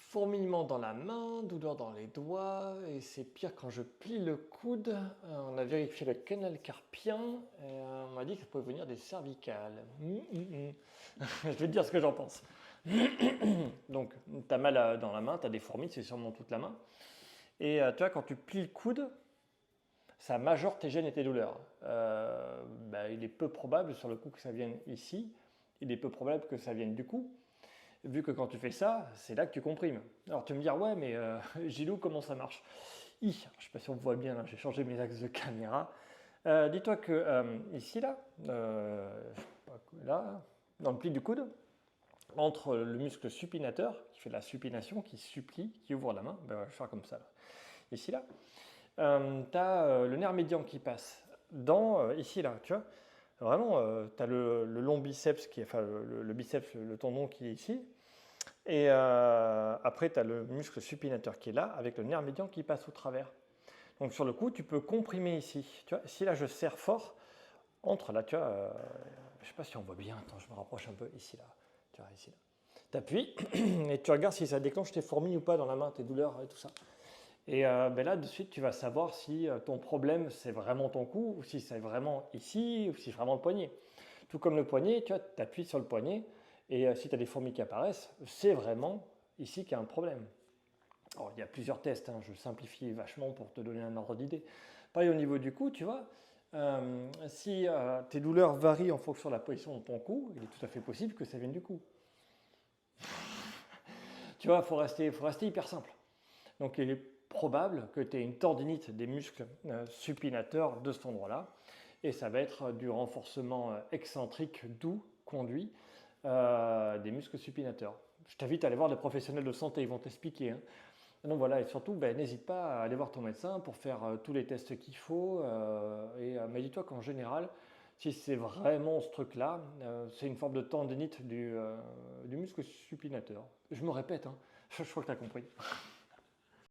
Fourmillement dans la main, douleur dans les doigts, et c'est pire quand je plie le coude. On a vérifié le canal carpien, et on m'a dit que ça pouvait venir des cervicales. Je vais te dire ce que j'en pense. Donc, tu as mal dans la main, tu as des fourmis, c'est sûrement toute la main. Et tu vois, quand tu plies le coude, ça majore tes gènes et tes douleurs. Il est peu probable sur le coup que ça vienne ici, il est peu probable que ça vienne du cou. Vu que quand tu fais ça, c'est là que tu comprimes. Alors tu me dis, ouais, mais Gilou, comment ça marche? Je ne sais pas si on voit bien, là, j'ai changé mes axes de caméra. Dis-toi que ici, là, dans le pli du coude, entre le muscle supinateur, qui fait de la supination, qui supplie, qui ouvre la main, je vais faire comme ça, là. Ici, là, tu as le nerf médian qui passe ici, là, tu vois. Vraiment, tu as le long biceps, enfin le biceps, le tendon qui est ici. Et après, tu as le muscle supinateur qui est là, avec le nerf médian qui passe au travers. Donc sur le coup, tu peux comprimer ici. Tu vois, si là, je serre fort, entre là, tu vois, je ne sais pas si on voit bien, attends, je me rapproche un peu, ici, là. Tu vois, ici, là. Tu appuies et tu regardes si ça déclenche tes fourmis ou pas dans la main, tes douleurs et tout ça. Et là, de suite, tu vas savoir si ton problème, c'est vraiment ton cou, ou si c'est vraiment ici, ou si c'est vraiment le poignet. Tout comme le poignet, tu vois, tu appuies sur le poignet, et si tu as des fourmis qui apparaissent, c'est vraiment ici qu'il y a un problème. Alors, il y a plusieurs tests, hein, je simplifie vachement pour te donner un ordre d'idée. Pareil au niveau du cou, tu vois, si tes douleurs varient en fonction de la position de ton cou, il est tout à fait possible que ça vienne du cou. Tu vois, faut rester hyper simple. Donc il est probable que tu aies une tendinite des muscles supinateurs de cet endroit-là. Et ça va être du renforcement excentrique doux, conduit, des muscles supinateurs. Je t'invite à aller voir des professionnels de santé, ils vont t'expliquer, hein. Donc voilà, et surtout, n'hésite pas à aller voir ton médecin pour faire tous les tests qu'il faut. Mais dis-toi qu'en général, si c'est vraiment ce truc-là, c'est une forme de tendinite du muscle supinateur. Je me répète, hein, je crois que tu as compris.